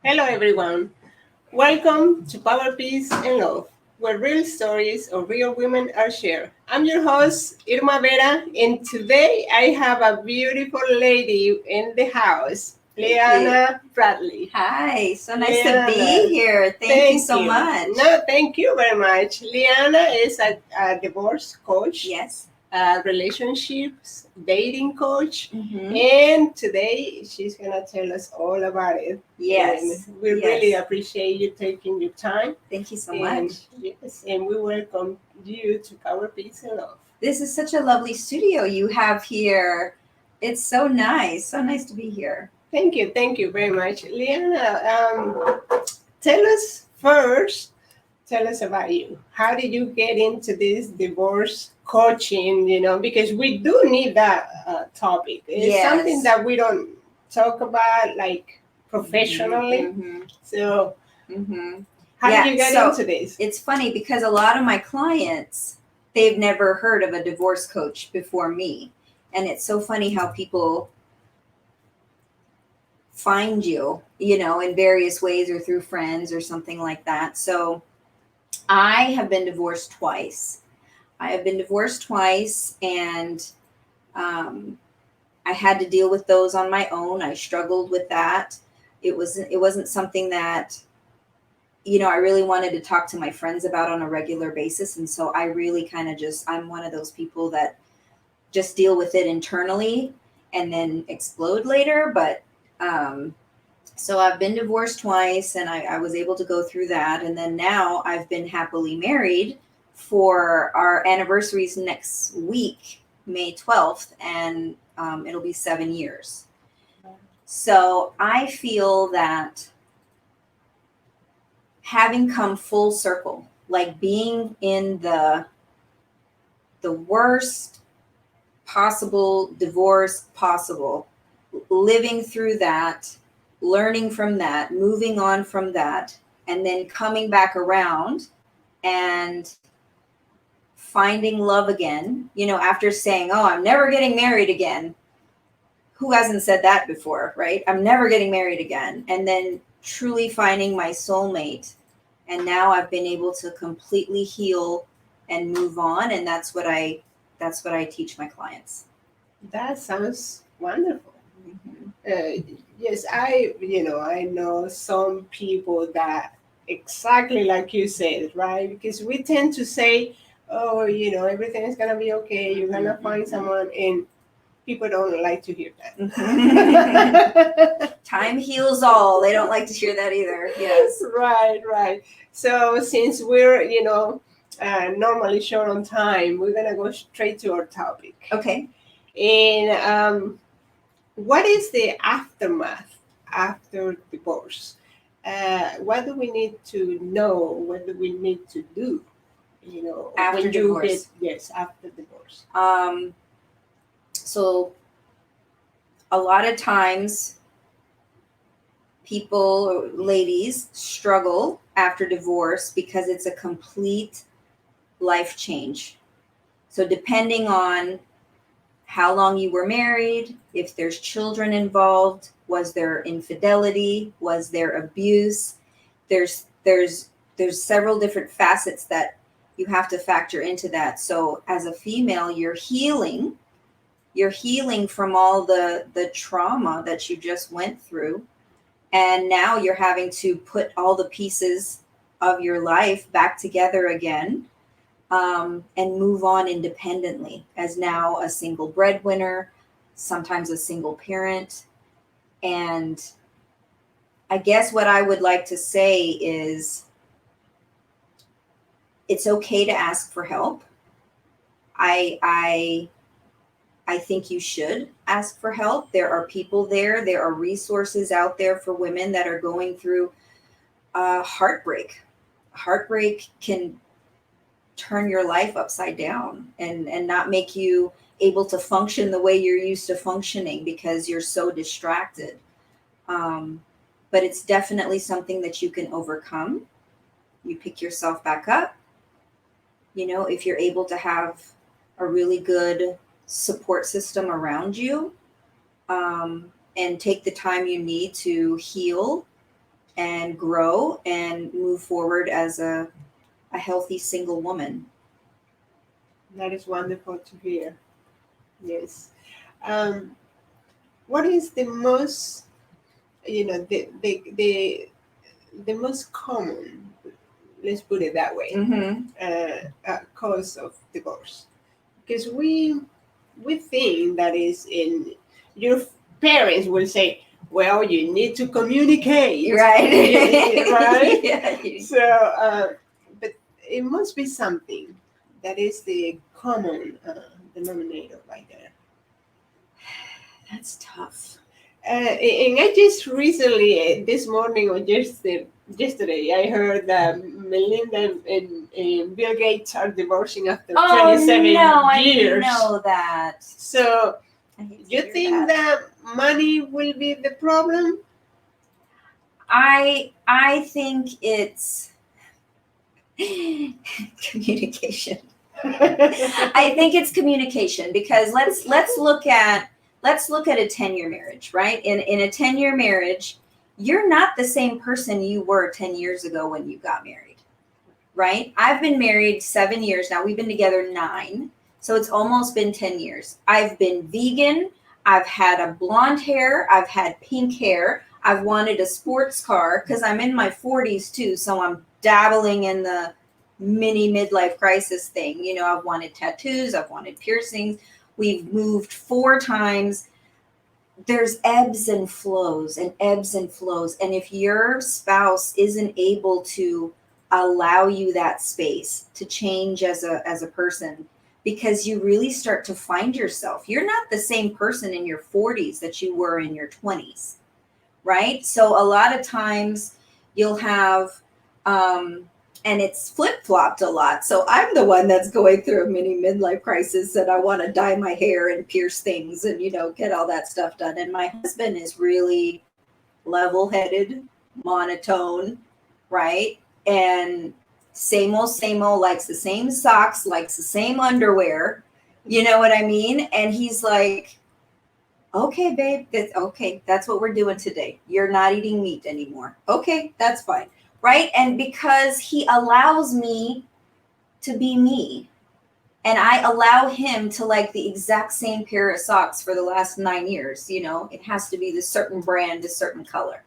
Hello, everyone. Welcome to Power, Peace, and Love, where real stories of real women are shared. I'm your host, Irma Vera, and today I have a beautiful lady in the house, Thank you. Leanna Bradley. Hi, so nice to be Leanna, here. Thank you thank so you. much. No, thank you very much. Leanna is a divorce coach, Yes. relationships, dating coach, Mm-hmm. and today she's gonna tell us all about it. And Yes. we really Yes. appreciate you taking your time. Thank you so And much. yes, and we welcome you to Power, Peace, and Love. This is such a lovely studio you have here. It's so nice. So nice to be here. Thank you very much, Leanna. Tell us first. Tell us about you. How did you get into this divorce coaching? Because we do need that topic. It's something Yes. that we don't talk about like professionally. Mm-hmm. So, Mm-hmm. how did Yeah. you get So into this? it's funny because a lot of my clients, they've never heard of a divorce coach before me. And it's so funny how people find you, in various ways or through friends or something like that. So I have been divorced twice. I have been divorced twice, and um, I had to deal with those on my own. I struggled with that. It wasn't something that I really wanted to talk to my friends about on a regular basis, and so I really kind of I'm one of those people that just deal with it internally and then explode later. But so I've been divorced twice, and I was able to go through that. And then now I've been happily married for our anniversaries next week, May 12th, and it'll be 7 years. So I feel that having come full circle, like being in the worst possible divorce possible, living through that, learning from that, moving on from that, and then coming back around and finding love again, after saying, "Oh, I'm never getting married again." Who hasn't said that before, right? I'm never getting married again. And then truly finding my soulmate. And now I've been able to completely heal and move on, and that's what I teach my clients. That sounds wonderful. Mm-hmm. Yes, I know some people that exactly like you said, right? Because we tend to say, oh, everything is gonna be okay. You're gonna find Mm-hmm. someone, and people don't like to hear Mm-hmm. that. Time heals all. They don't like to hear that either. Yes. Right, right. So since we're, normally short on time, we're gonna go straight to our topic. Okay. And what is the aftermath after divorce? What do we need to know? What do we need to do? After When you get, divorce. yes, after divorce. So a lot of times people or ladies struggle after divorce because it's a complete life change. So depending on how long you were married, if there's children involved, was there infidelity, was there abuse, there's several different facets that you have to factor into that. So as a female, you're healing from all the trauma that you just went through, and now you're having to put all the pieces of your life back together again, and move on independently as now a single breadwinner, sometimes a single parent. And I guess what I would like to say is it's okay to ask for help. I i i think you should ask for help. There are people there are resources out there for women that are going through heartbreak. Heartbreak can turn your life upside down and not make you able to function the way you're used to functioning because you're so distracted. um, but it's definitely something that you can overcome. You pick yourself back up, if you're able to have a really good support system around you, and take the time you need to heal and grow and move forward as a healthy single woman. That is wonderful to hear. Yes. Um, what is the most, the most common, let's put it that way, Mm-hmm. cause of divorce? Because we think that is in your parents will say, well, you need to communicate, Right. right? Yeah. So, but it must be something that is the common denominator right there. That's tough. And I just recently, this morning or yesterday, I heard that Melinda and Bill Gates are divorcing after Oh 27 no, I didn't years. know that. So, I hate to you hear think that. that money will be the problem? I think it's communication. I think it's communication because let's look at a 10-year marriage, right? In a 10-year marriage, you're not the same person you were 10 years ago when you got married. Right? I've been married 7 years now. We've been together 9. So it's almost been 10 years. I've been vegan. I've had a blonde hair. I've had pink hair. I've wanted a sports car because I'm in my 40s too. So I'm dabbling in the mini midlife crisis thing. You know, I've wanted tattoos. I've wanted piercings. We've moved 4 times. There's ebbs and flows and ebbs and flows. And if your spouse isn't able to allow you that space to change as a person, because you really start to find yourself. You're not the same person in your 40s that you were in your 20s, right? So a lot of times you'll have and it's flip-flopped a lot. So I'm the one that's going through a mini midlife crisis and I want to dye my hair and pierce things and get all that stuff done. And my husband is really level-headed, monotone, right? And same old, likes the same socks, likes the same underwear. You know what I mean? And he's like, okay, babe, that's what we're doing today. You're not eating meat anymore. Okay, that's fine. Right? And because he allows me to be me, and I allow him to like the exact same pair of socks for the last 9 years, it has to be the certain brand, a certain color.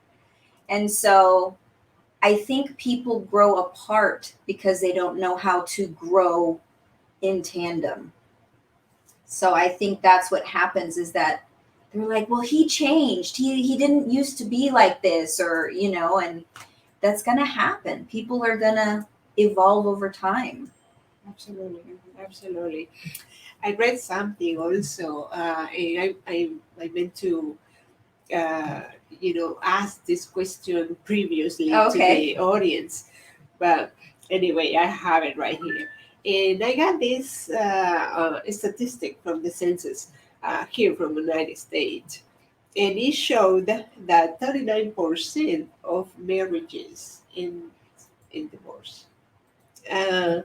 And so I think people grow apart because they don't know how to grow in tandem. So I think that's what happens is that they're like, well, he changed. He didn't used to be like this, or and that's gonna happen. People are gonna evolve over time. Absolutely, absolutely. I read something also, and I meant to, uh, ask this question previously to Okay. the audience, but anyway, I have it right here, and I got this statistic from the census here from the United States, and it showed that 39% of marriages in divorce. Uh,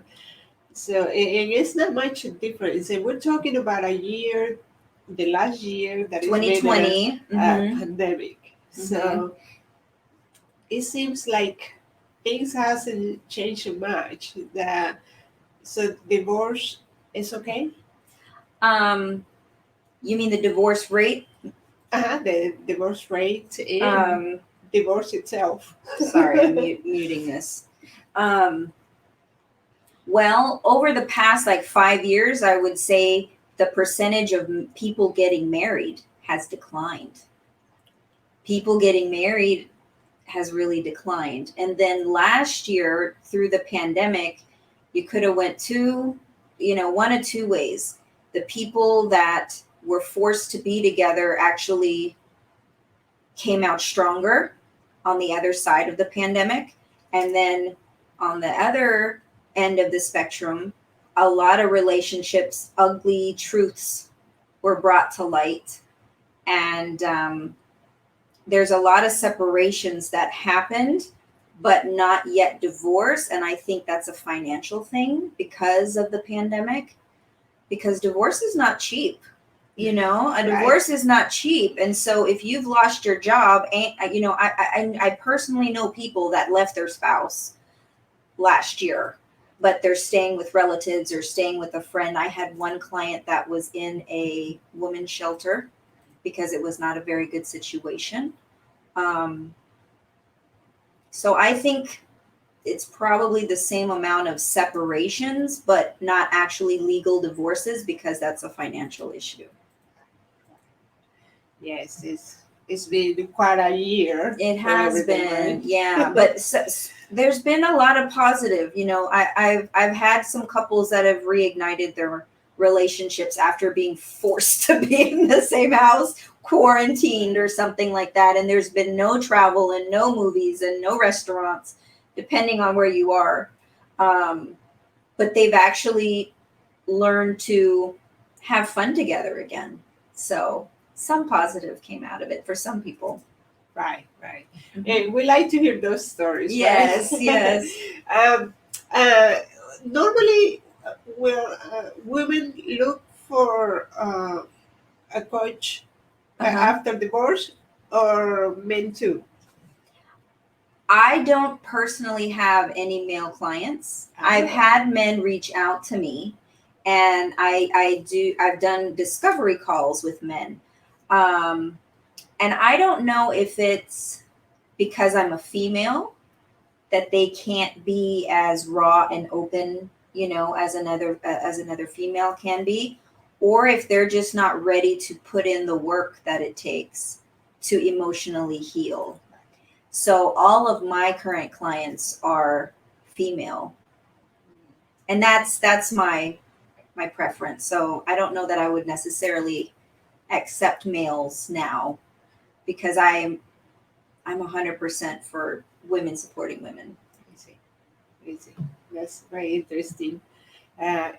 so and it's not much difference. And we're talking about a year, the last year that has been 2020. a Mm-hmm. pandemic. Mm-hmm. So it seems like things hasn't changed much. So divorce is okay. Um, you mean the divorce rate? The divorce rate and Um, divorce itself. sorry, I'm muting this. Um, well, over the past like 5 years, I would say the percentage of people getting married has declined. People getting married has really declined. And then last year through the pandemic, you could have went one of two ways. The people that were forced to be together actually came out stronger on the other side of the pandemic. And then on the other end of the spectrum, a lot of relationships, ugly truths were brought to light. And there's a lot of separations that happened, but not yet divorce. And I think that's a financial thing because of the pandemic, because divorce is not cheap. You know, a Right. divorce is not cheap. And so if you've lost your job, and you know, I personally know people that left their spouse last year, but they're staying with relatives or staying with a friend. I had one client that was in a women's shelter because it was not a very good situation. Um, so I think it's probably the same amount of separations, but not actually legal divorces because that's a financial issue. Yes, it's been quite a year It for has everything, been, right? yeah, but there's been a lot of positive. You know, I've had some couples that have reignited their relationships after being forced to be in the same house, quarantined or something like that, and there's been no travel and no movies and no restaurants, depending on where you are. Um, but they've actually learned to have fun together again. So some positive came out of it for some people. Right, right. Mhm. And we like to hear those stories, right? Yes, yes. um, uh, Normally, will women look for a coach Uh-huh. after divorce, or men too? I don't personally have any male clients. I've Ah, had men reach out to me, and I've done discovery calls with men. Um, and I don't know if it's because I'm a female that they can't be as raw and open, you know, as another female can be, or if they're just not ready to put in the work that it takes to emotionally heal. So all of my current clients are female, and that's my preference. So I don't know that I would necessarily accept males now because I'm 100% for women supporting women. I see. I see. That's very interesting. And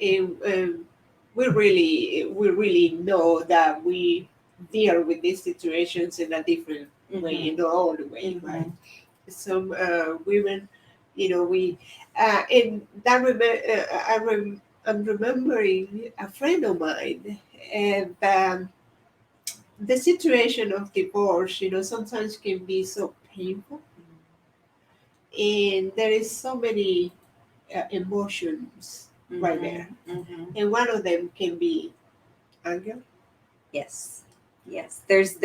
we really know that we deal with these situations in a different way, Mm-hmm. in all the way, Mm-hmm. right? Some women, we and that I'm remembering a friend of mine, and the situation of divorce, sometimes can be so painful, and there is so many emotions right there, Mm-hmm. Mm-hmm. and one of them can be anger. Yes, yes. There's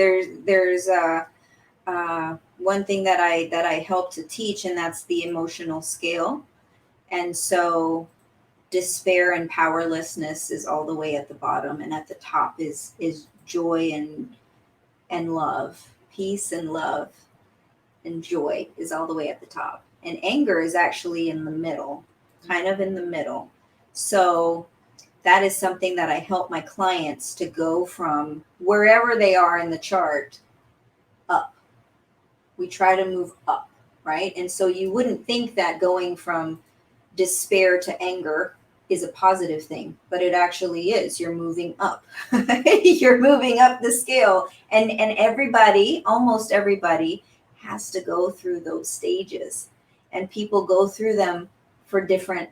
one thing that I help to teach, and that's the emotional scale. And so despair and powerlessness is all the way at the bottom, and at the top is joy and love, peace and love and joy is all the way at the top, and anger is actually in the middle, kind of in the middle. So that is something that I help my clients to go from wherever they are in the chart up. We try to move up, right? And so you wouldn't think that going from despair to anger is a positive thing, but it actually is. You're moving up. You're moving up the scale. And everybody, almost everybody, has to go through those stages. And people go through them for different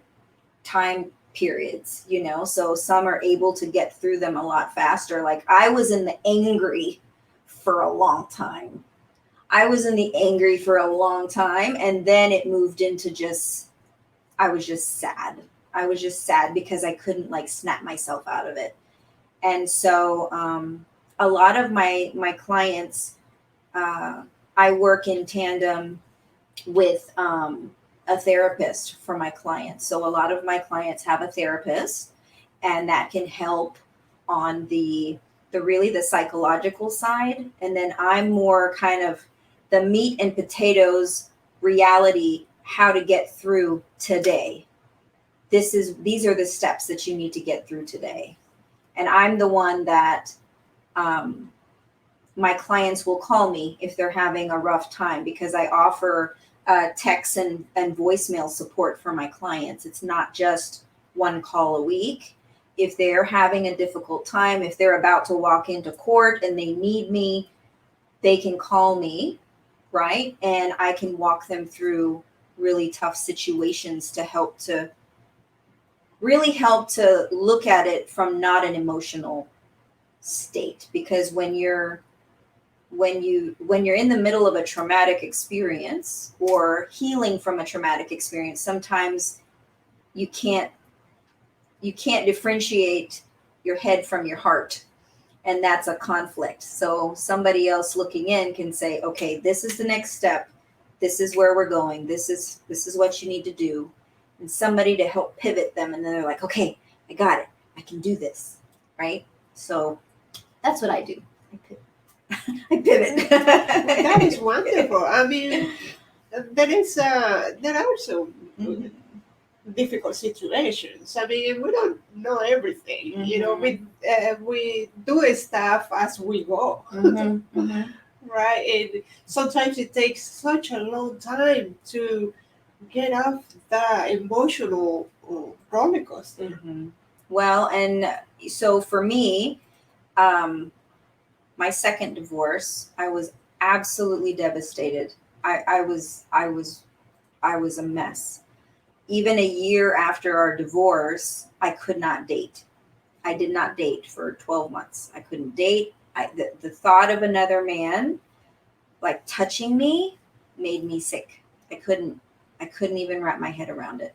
time periods, you know. So some are able to get through them a lot faster. Like I was in the angry for a long time. I was in the angry for a long time, and then it moved into just I was just sad. I was just sad because I couldn't like snap myself out of it. And so a lot of my clients, uh, I work in tandem with a therapist for my clients. So a lot of my clients have a therapist, and that can help on the really the psychological side. And then I'm more kind of the meat and potatoes reality, how to get through today. These are the steps that you need to get through today. And I'm the one that um, my clients will call me if they're having a rough time because I offer text and voicemail support for my clients. It's not just one call a week. If they're having a difficult time, if they're about to walk into court and they need me, they can call me, right? And I can walk them through really tough situations to help to look at it from not an emotional state, because when you're in the middle of a traumatic experience or healing from a traumatic experience, sometimes you can't differentiate your head from your heart, and that's a conflict. So somebody else looking in can say, okay, this is the next step, this is where we're going, this is what you need to do, and somebody to help pivot them, and then they're like, okay, I got it, I can do this, right? So that's what I do. I pivot. That is wonderful. I mean, there are some Mhm. difficult situations. I mean, we don't know everything. You know, Mhm. we do stuff as we go, Mhm. Mhm. right? And sometimes it takes such a long time to get off the emotional roller coaster. Mhm. Well, and so for me, um, my second divorce, I was absolutely devastated. I was a mess. Even a year after our divorce, I could not date. I did not date for 12 months. I couldn't date. The thought of another man like touching me made me sick. I couldn't even wrap my head around it.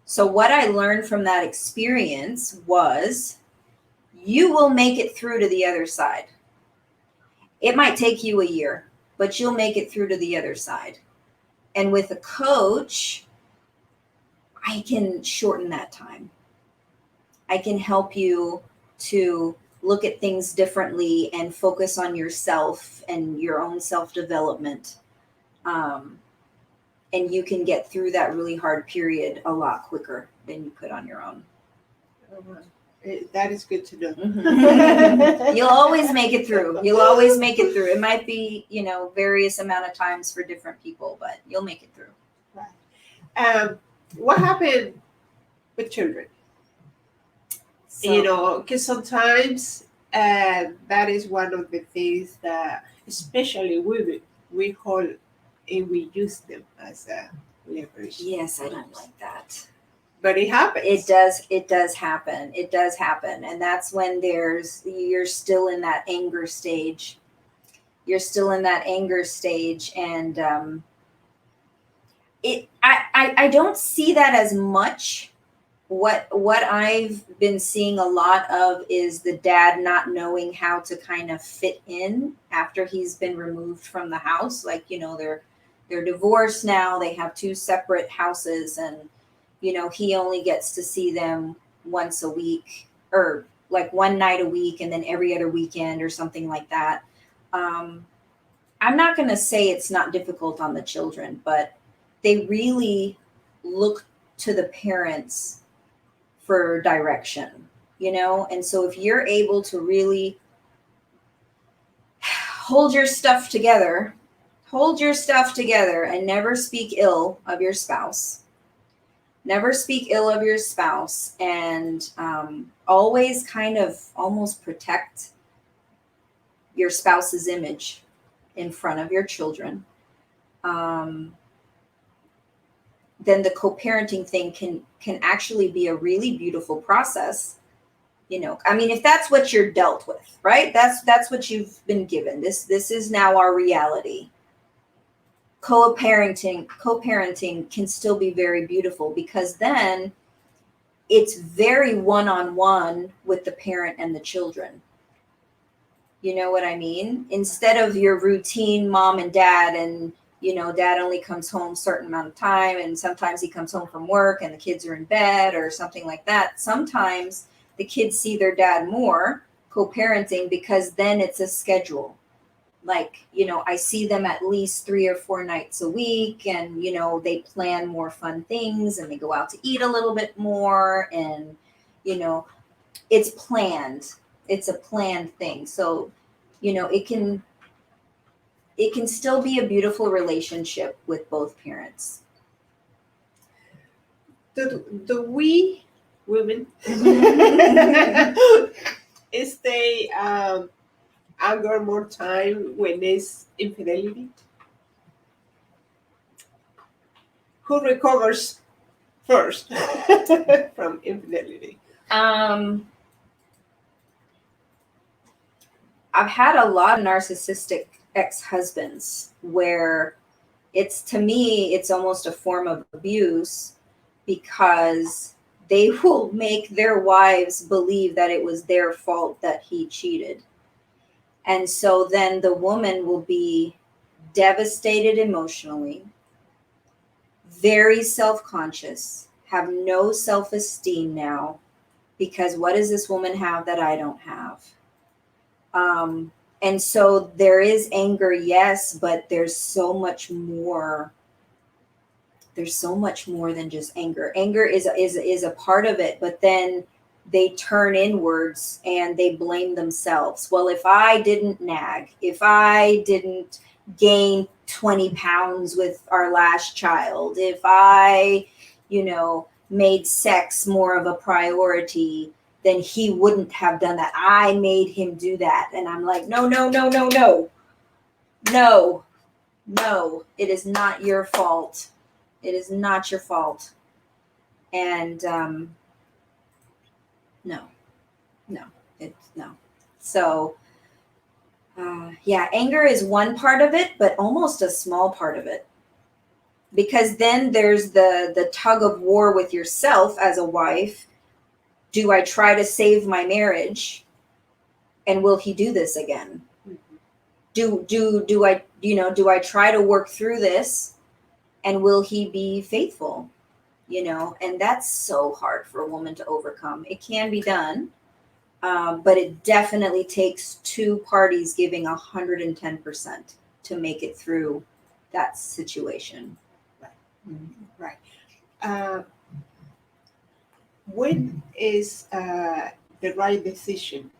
So what I learned from that experience was you will make it through to the other side. It might take you a year, but you'll make it through to the other side. And with a coach, I can shorten that time. I can help you to look at things differently and focus on yourself and your own self development. Um, and you can get through that really hard period a lot quicker than you could on your own. That is good to know. Mhm. You'll always make it through. You'll always make it through. It might be, various amount of times for different people, but you'll make it through. What happened with children? So, Because sometimes that is one of the things that, especially women, we hold and we use them as a leverage. yes, I don't like that. But it happens. It does happen. It does happen. And that's when you're still in that anger stage. You're still in that anger stage. And I don't see that as much. What I've been seeing a lot of is the dad not knowing how to kind of fit in after he's been removed from the house. Like, they're divorced now. They have two separate houses, and he only gets to see them once a week, or like one night a week, and then every other weekend or something like that. Um, I'm not going to say it's not difficult on the children, but they really look to the parents for direction, And so if you're able to really hold your stuff together and never speak ill of your spouse, and always kind of almost protect your spouse's image in front of your children, um, then the co-parenting thing can actually be a really beautiful process. I mean, if that's what you're dealt with, right? That's what you've been given. This is now our reality. Co-parenting can still be very beautiful, because then it's very one-on-one with the parent and the children. You know what I mean? Instead of your routine mom and dad, and dad only comes home a certain amount of time, and sometimes he comes home from work and the kids are in bed or something like that. Sometimes the kids see their dad more co-parenting, because then it's a schedule. Like, I see them at least 3 or 4 nights a week, and they plan more fun things, and they go out to eat a little bit more, and you know it's planned. It's a planned thing. So it can still be a beautiful relationship with both parents. Do we women stay anger more time when there's infidelity? Who recovers first from infidelity? um I've had a lot of narcissistic ex-husbands where it's, to me, it's almost a form of abuse, because they will make their wives believe that it was their fault that he cheated. And so then the woman will be devastated emotionally, very self-conscious, have no self-esteem now, because what does this woman have that I don't have? And so there is anger, yes, but there's so much more. There's so much more than just anger. Anger is a part of it, but then they turn inwards and they blame themselves. Well, if I didn't nag, if I didn't gain 20 pounds with our last child, if I, made sex more of a priority, then he wouldn't have done that. I made him do that. And I'm like, no, no, no, no, no, no, no. It is not your fault. It is not your fault. And no, no, it's no. So, yeah, anger is one part of it, but almost a small part of it. Because then there's the tug of war with yourself as a wife. Do I try to save my marriage? And will he do this again? Do I try to work through this? And will he be faithful? And that's so hard for a woman to overcome. It can be done, but it definitely takes two parties giving 110% to make it through that situation. Right. Uh, when is the right decision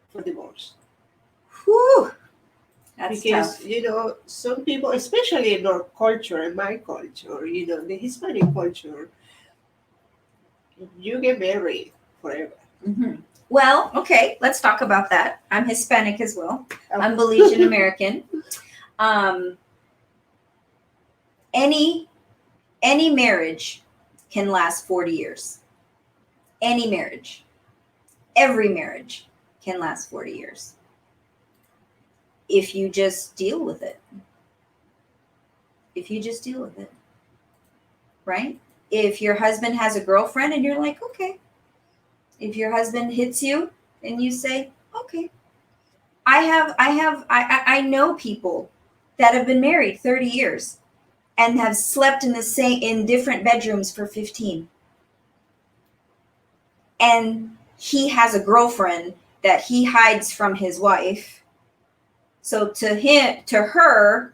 for divorce? Whew, that's Because tough. some people, especially in our culture, in my culture, the Hispanic culture, you get married forever. Mm-hmm. Well, okay, let's talk about that. I'm Hispanic as well. Oh. I'm Belizean American. Um, any marriage can last 40 years. Any marriage, every marriage can last 40 years. If you just deal with it. If you just deal with it. Right? If your husband has a girlfriend and you're like, okay. If your husband hits you and you say, okay. I know people that have been married 30 years and have slept in different bedrooms for 15. And he has a girlfriend that he hides from his wife. So to her,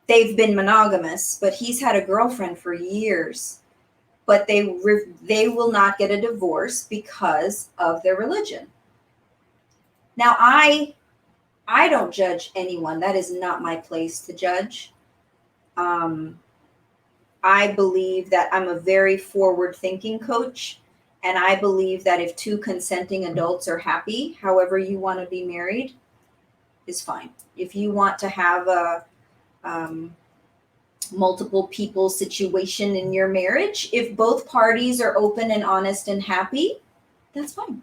they've been monogamous, but he's had a girlfriend for years. But they will not get a divorce because of their religion. Now, I don't judge anyone. That is not my place to judge. I believe that I'm a very forward-thinking coach, and I believe that if two consenting adults are happy, however you want to be married is fine. If you want to have a multiple people situation in your marriage, if both parties are open and honest and happy, that's fine.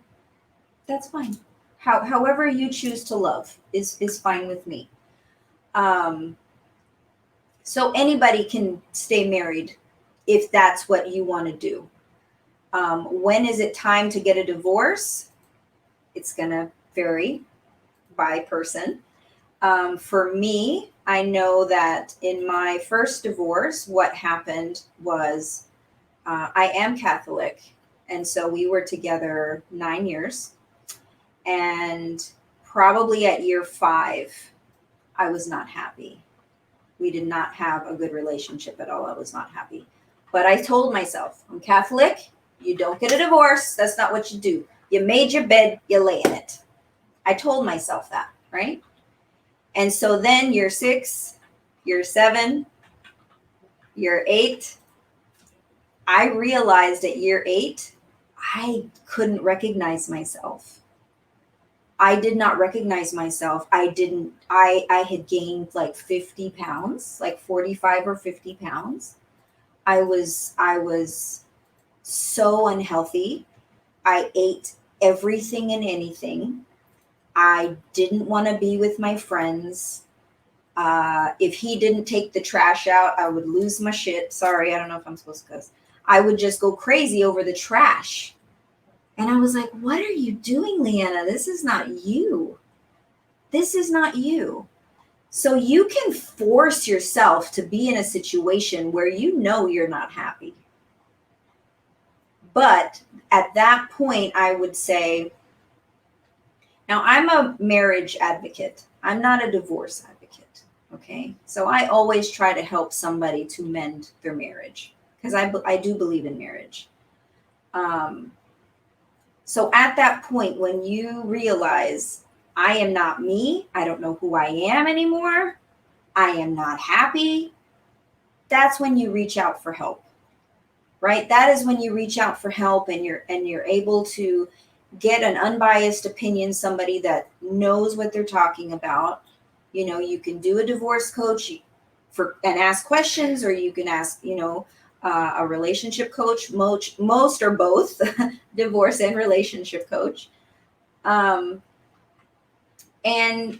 That's fine. However you choose to love is fine with me. So anybody can stay married if that's what you want to do. When is it time to get a divorce? It's going to vary by person. For me, I know that in my first divorce, what happened was I am Catholic. And so we were together 9 years. And probably at year 5, I was not happy. We did not have a good relationship at all. I was not happy. But I told myself, I'm Catholic. You don't get a divorce. That's not what you do. You made your bed, you lay in it. I told myself that, right? And so then year 6, year 7, year 8, I realized at year 8, I couldn't recognize myself. I did not recognize myself. I had gained like 50 pounds, like 45 or 50 pounds. I was so unhealthy. I ate everything and anything. I didn't want to be with my friends. If he didn't take the trash out, I would lose my shit. Sorry, I don't know if I'm supposed to cuss. I would just go crazy over the trash. And I was like, what are you doing, Leanna? This is not you. This is not you. So you can force yourself to be in a situation where you know you're not happy. But at that point, I would say, now I'm a marriage advocate. I'm not a divorce advocate. Okay. So I always try to help somebody to mend their marriage because I do believe in marriage. So at that point, when you realize I am not me, I don't know who I am anymore, I am not happy, that's when you reach out for help, right? That is when you reach out for help and you're able to get an unbiased opinion, somebody that knows what they're talking about. You know, you can do a divorce coach and ask questions, or you can ask, a relationship coach, most or both, divorce and relationship coach. And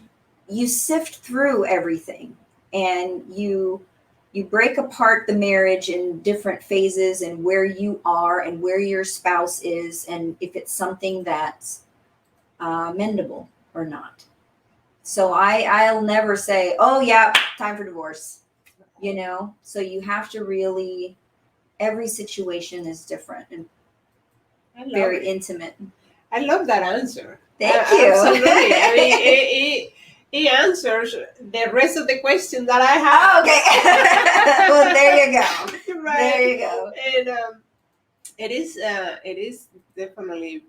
you sift through everything, and you break apart the marriage in different phases and where you are and where your spouse is, and if it's something that's mendable or not. So I'll never say, oh yeah, time for divorce, so you have to really, every situation is different and very intimate. I love that answer. Thank you. Absolutely. I mean, it answers the rest of the question that I have. Oh, okay. Well, there you go. Right. There you go. And it is definitely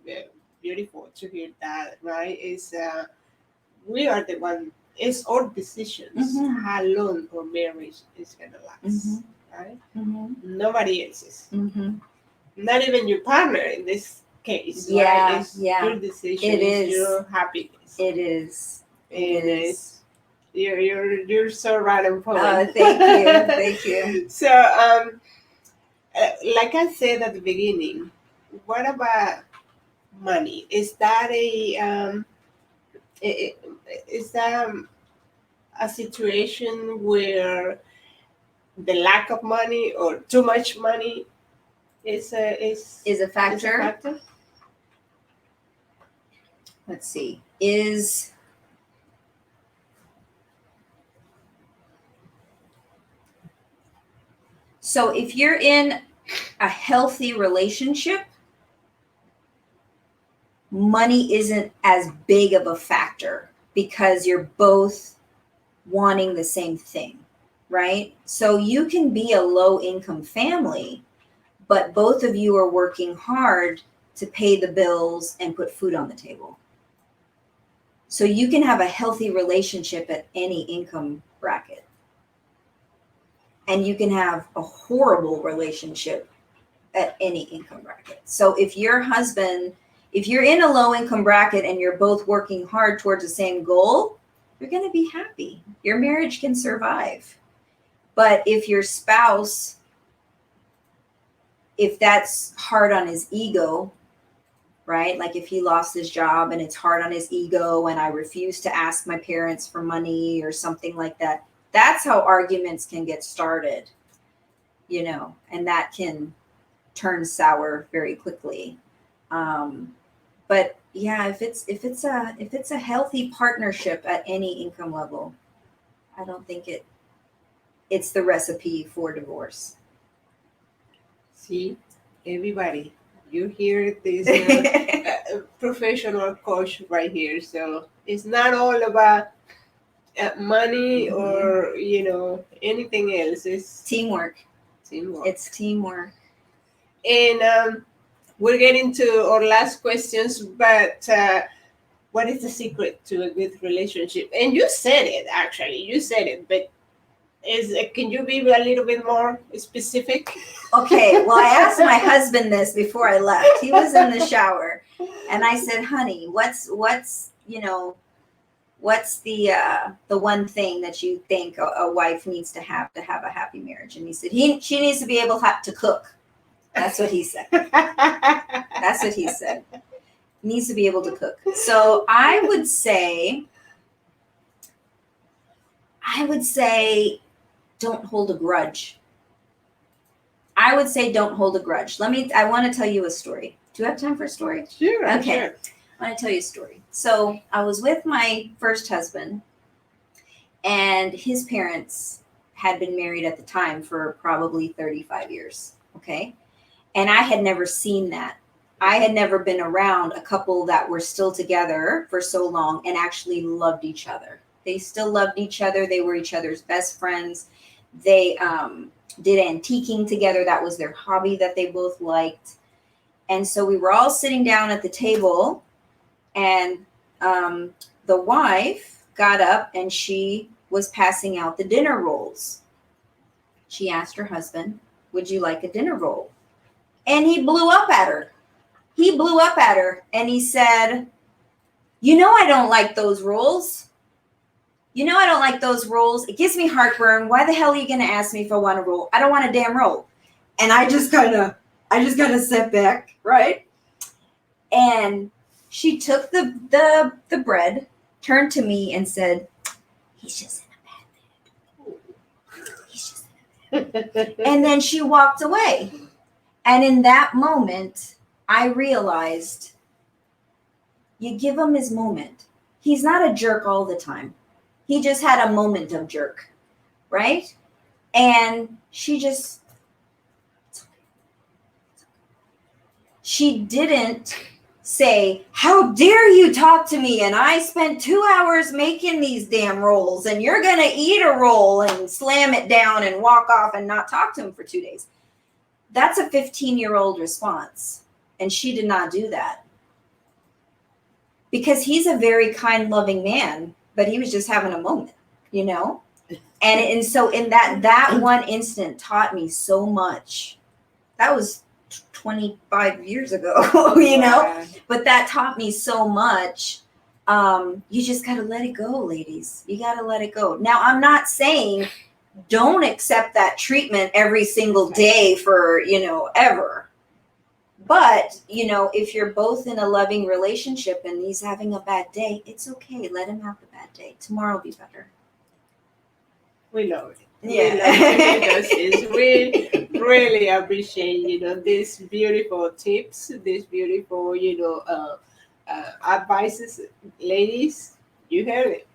beautiful to hear that. Right? We are the one. It's our decisions how long our marriage is gonna last. Right? Nobody else's. Not even your partner in this case. Yeah, right? It's yeah. your decision. It it's is. Your happiness. It is. It is. You're so right on point. Oh, thank you. So like I said at the beginning, what about money? Is that is that a situation where the lack of money or too much money is a factor? Let's see. So if you're in a healthy relationship, money isn't as big of a factor because you're both wanting the same thing, right? So you can be a low income family, but both of you are working hard to pay the bills and put food on the table. So you can have a healthy relationship at any income bracket. And you can have a horrible relationship at any income bracket. So if you're in a low income bracket and you're both working hard towards the same goal, you're going to be happy. Your marriage can survive. But if your spouse, if that's hard on his ego, right? Like if he lost his job and it's hard on his ego and I refuse to ask my parents for money or something like that, that's how arguments can get started, and that can turn sour very quickly. But yeah, if it's a healthy partnership at any income level, I don't think it's the recipe for divorce. See, everybody, you hear this professional coach right here. So it's not all about money or anything else. It's teamwork. It's teamwork. And we'll get into our last questions, but what is the secret to a good relationship? And you said it, actually. You said it, but can you be a little bit more specific? Okay, well, I asked my husband this before I left. He was in the shower, and I said, honey, what's the one thing that you think a wife needs to have a happy marriage? And he said, she needs to be able to cook. That's what he said. That's what he said. Needs to be able to cook. So I would say don't hold a grudge. I would say don't hold a grudge. I want to tell you a story. Do you have time for a story? Sure, Okay. sure. I want to tell you a story. So I was with my first husband, and his parents had been married at the time for probably 35 years. Okay. And I had never seen that. I had never been around a couple that were still together for so long and actually loved each other. They still loved each other. They were each other's best friends. They did antiquing together. That was their hobby that they both liked. And so we were all sitting down at the table, and the wife got up and she was passing out the dinner rolls. She asked her husband, "Would you like a dinner roll?" And he blew up at her. He blew up at her and he said, "You know, I don't like those rolls. You know, I don't like those rolls. It gives me heartburn. Why the hell are you going to ask me if I want a roll? I don't want a damn roll." And I just kind of sat back, right? And she took the bread, turned to me and said, "He's just in a bad mood. He's just in a bad mood." And then she walked away. And in that moment, I realized you give him his moment. He's not a jerk all the time. He just had a moment of jerk, right? And she didn't say, "How dare you talk to me? And I spent 2 hours making these damn rolls, and you're going to eat a roll," and slam it down and walk off and not talk to him for 2 days. That's a 15-year-old response. And she did not do that. Because he's a very kind, loving man, but he was just having a moment, you know? And so in that one instant taught me so much. That was 25 years ago, you know? But that taught me so much. You just got to let it go, ladies. You got to let it go. Now, I'm not saying don't accept that treatment every single day for, ever. But, if you're both in a loving relationship and he's having a bad day, it's okay. Let him have the bad day. Tomorrow will be better. We love it. Yeah. We really appreciate, these beautiful tips, these beautiful, advices. Ladies, you heard it.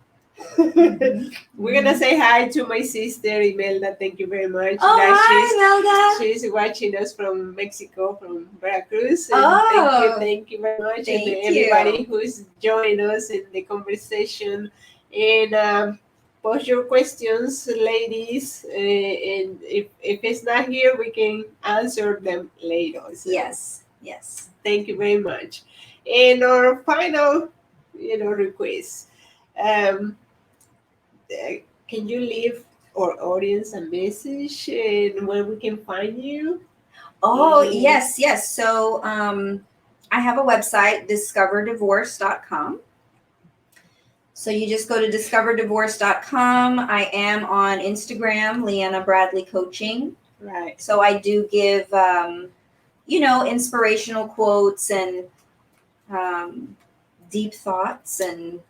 We're gonna say hi to my sister Imelda. Thank you very much. Oh, hi, Imelda. She's watching us from Mexico, from Veracruz. And Oh, thank you very much, thank and everybody you. who's joined us in the conversation. And post your questions, ladies. And if it's not here, we can answer them later. So Yes. thank you very much. And our final, request. Um, can you leave our audience a message and where we can find you? Oh, yes. So I have a website, discoverdivorce.com. So you just go to discoverdivorce.com. I am on Instagram, Leanna Bradley Coaching. Right. So I do give, inspirational quotes and deep thoughts and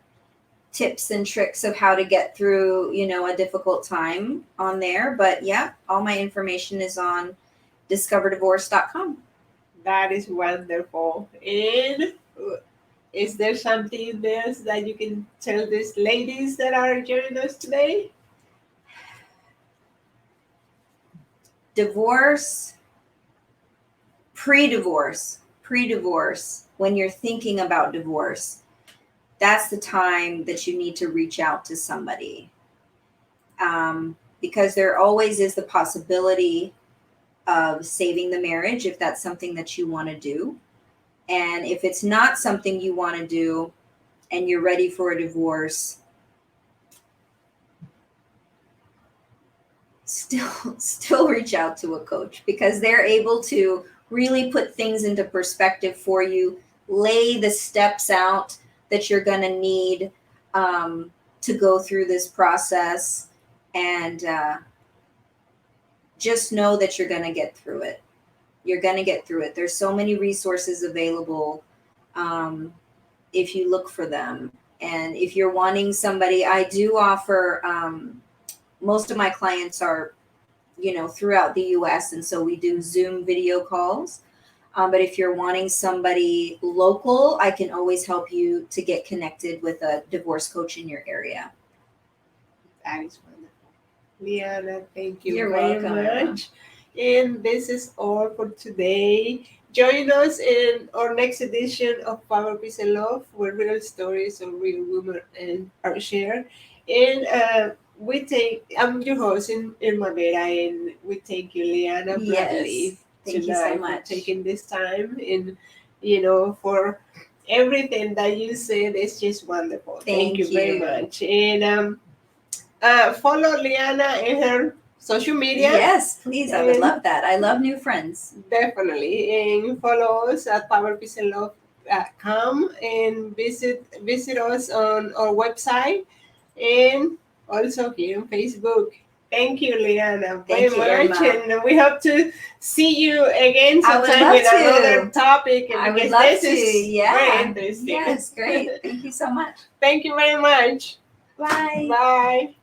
tips and tricks of how to get through, a difficult time on there. But yeah, all my information is on discoverdivorce.com. That is wonderful. And is there something else that you can tell these ladies that are joining us today? Divorce, pre-divorce, when you're thinking about divorce, that's the time that you need to reach out to somebody. Because there always is the possibility of saving the marriage if that's something that you want to do. And if it's not something you want to do and you're ready for a divorce, still reach out to a coach, because they're able to really put things into perspective for you, lay the steps out that you're going to need to go through this process, and just know that you're going to get through it. You're going to get through it. There's so many resources available if you look for them. And if you're wanting somebody, I do offer, most of my clients are, throughout the US. And so we do Zoom video calls. But if you're wanting somebody local, I can always help you to get connected with a divorce coach in your area. That is wonderful. Leanna, thank you You're very welcome, Irma. much. And this is all for today. Join us in our next edition of Power, Peace, and Love, where real stories of real women and are shared. And I'm your host, Irma Vera, and we thank you, Leanna Yes. Bradley, Thank you so tonight for much. taking this time and, for everything that you said. It's just wonderful. Thank you very you. much. And follow Leanna in her social media. Yes, please. I would And love that. I love new friends. definitely. And follow us at powerpeaceandlove.com and visit us on our website and also here on Facebook. Thank you, Leanna, very Thank you, much. Irma. And we hope to see you again I would sometime love with to. another topic. I would Because love this to. is Yeah. very interesting. Yes, great. Thank you so much. Thank you very much. Bye. Bye.